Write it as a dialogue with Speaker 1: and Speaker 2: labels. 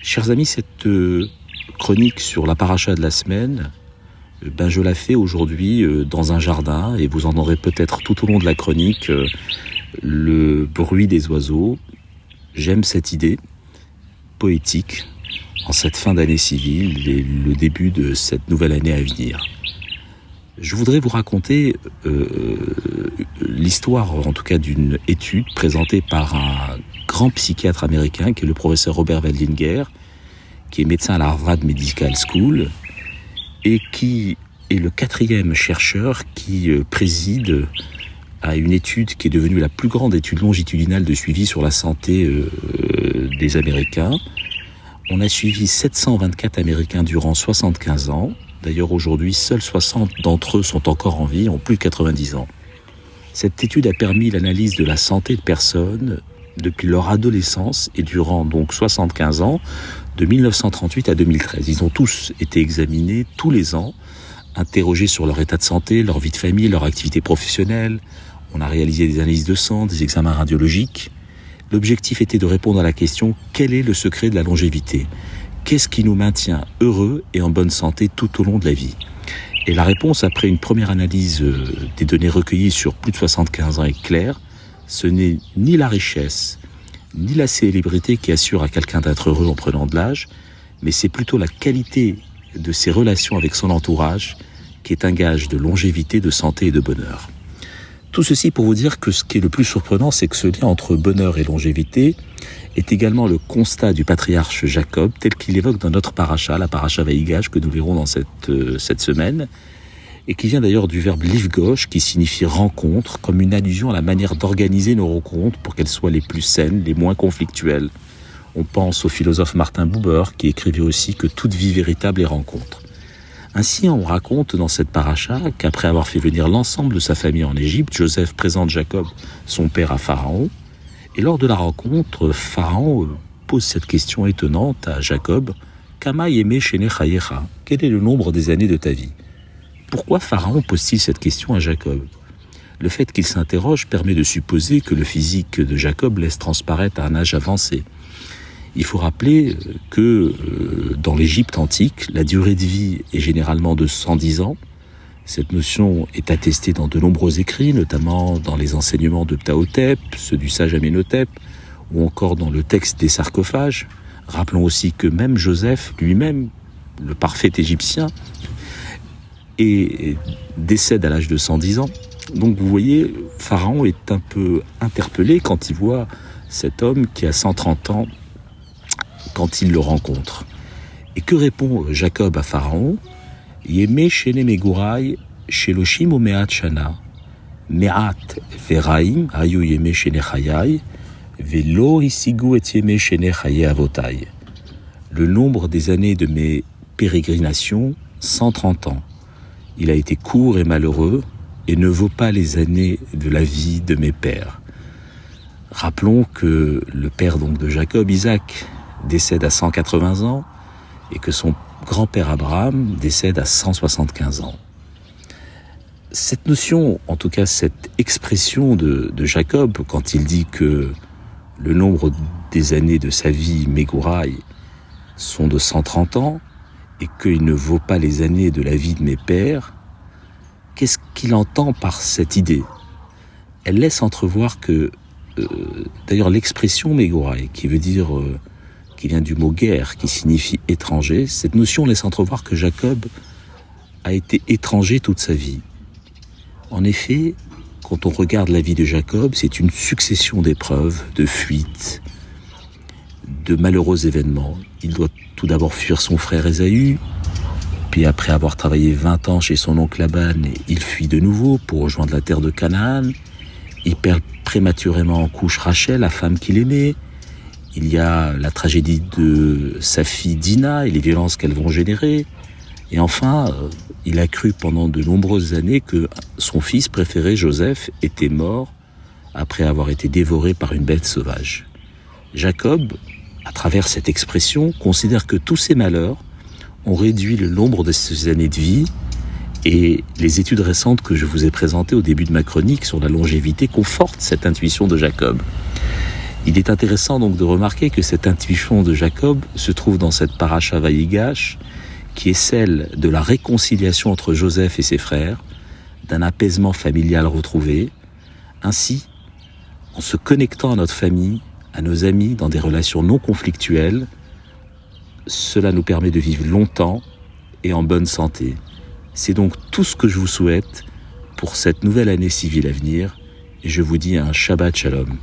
Speaker 1: Chers amis, cette chronique sur la paracha de la semaine, je la fais aujourd'hui dans un jardin et vous en aurez peut-être tout au long de la chronique le bruit des oiseaux. J'aime cette idée poétique en cette fin d'année civile et le début de cette nouvelle année à venir. Je voudrais vous raconter l'histoire, en tout cas, d'une étude présentée par un grand psychiatre américain qui est le professeur Robert Waldinger, qui est médecin à la Harvard Medical School et qui est le 4e chercheur qui préside à une étude qui est devenue la plus grande étude longitudinale de suivi sur la santé des Américains. On a suivi 724 Américains durant 75 ans. D'ailleurs, aujourd'hui, seuls 60 d'entre eux sont encore en vie, ont plus de 90 ans. Cette étude a permis l'analyse de la santé de personnes depuis leur adolescence et durant donc 75 ans, de 1938 à 2013. Ils ont tous été examinés tous les ans, interrogés sur leur état de santé, leur vie de famille, leur activité professionnelle. On a réalisé des analyses de sang, des examens radiologiques. L'objectif était de répondre à la question « Quel est le secret de la longévité ? Qu'est-ce qui nous maintient heureux et en bonne santé tout au long de la vie ?» Et la réponse, après une première analyse des données recueillies sur plus de 75 ans, est claire. Ce n'est ni la richesse, ni la célébrité qui assure à quelqu'un d'être heureux en prenant de l'âge, mais c'est plutôt la qualité de ses relations avec son entourage qui est un gage de longévité, de santé et de bonheur. Tout ceci pour vous dire que ce qui est le plus surprenant, c'est que ce lien entre bonheur et longévité est également le constat du patriarche Jacob, tel qu'il évoque dans notre paracha, la paracha Vaïgash, que nous verrons dans cette semaine, et qui vient d'ailleurs du verbe livgosh, qui signifie rencontre, comme une allusion à la manière d'organiser nos rencontres pour qu'elles soient les plus saines, les moins conflictuelles. On pense au philosophe Martin Buber, qui écrivait aussi que toute vie véritable est rencontre. Ainsi, on raconte dans cette paracha qu'après avoir fait venir l'ensemble de sa famille en Égypte, Joseph présente Jacob, son père, à Pharaon. Et lors de la rencontre, Pharaon pose cette question étonnante à Jacob. « Kama yeme shene chayecha » Quel est le nombre des années de ta vie ? Pourquoi Pharaon pose-t-il cette question à Jacob ? Le fait qu'il s'interroge permet de supposer que le physique de Jacob laisse transparaître à un âge avancé. Il faut rappeler que dans l'Égypte antique, la durée de vie est généralement de 110 ans. Cette notion est attestée dans de nombreux écrits, notamment dans les enseignements de Ptahhotep, ceux du sage Amenhotep, ou encore dans le texte des sarcophages. Rappelons aussi que même Joseph, lui-même, le parfait Égyptien, décède à l'âge de 110 ans. Donc vous voyez, Pharaon est un peu interpellé quand il voit cet homme qui a 130 ans quand il le rencontre. Et que répond Jacob à Pharaon ? Yeme shene megurai sheloshim umeat shana me'at veraim hayu yeme shene chayai velo hisigu et yeme shene chaye avotai. Le nombre des années de mes pérégrinations, 130 ans. Il a été court et malheureux et ne vaut pas les années de la vie de mes pères. Rappelons que le père donc de Jacob, Isaac, décède à 180 ans et que son grand-père Abraham décède à 175 ans. Cette notion, en tout cas cette expression de Jacob, quand il dit que le nombre des années de sa vie, Megurai, sont de 130 ans et qu'il ne vaut pas les années de la vie de mes pères, qu'est-ce qu'il entend par cette idée ? Elle laisse entrevoir que, d'ailleurs l'expression Megurai, qui veut dire... qui vient du mot guerre, qui signifie étranger, cette notion laisse entrevoir que Jacob a été étranger toute sa vie. En effet, quand on regarde la vie de Jacob, c'est une succession d'épreuves, de fuites, de malheureux événements. Il doit tout d'abord fuir son frère Ésaü, puis après avoir travaillé 20 ans chez son oncle Laban, il fuit de nouveau pour rejoindre la terre de Canaan. Il perd prématurément en couche Rachel, la femme qu'il aimait. Il y a la tragédie de sa fille Dina et les violences qu'elles vont générer. Et enfin, il a cru pendant de nombreuses années que son fils préféré, Joseph, était mort après avoir été dévoré par une bête sauvage. Jacob, à travers cette expression, considère que tous ces malheurs ont réduit le nombre de ses années de vie, et les études récentes que je vous ai présentées au début de ma chronique sur la longévité confortent cette intuition de Jacob. Il est intéressant donc de remarquer que cette intuition de Jacob se trouve dans cette paracha Vayigash, qui est celle de la réconciliation entre Joseph et ses frères, d'un apaisement familial retrouvé. Ainsi, en se connectant à notre famille, à nos amis, dans des relations non conflictuelles, cela nous permet de vivre longtemps et en bonne santé. C'est donc tout ce que je vous souhaite pour cette nouvelle année civile à venir, et je vous dis un Shabbat Shalom.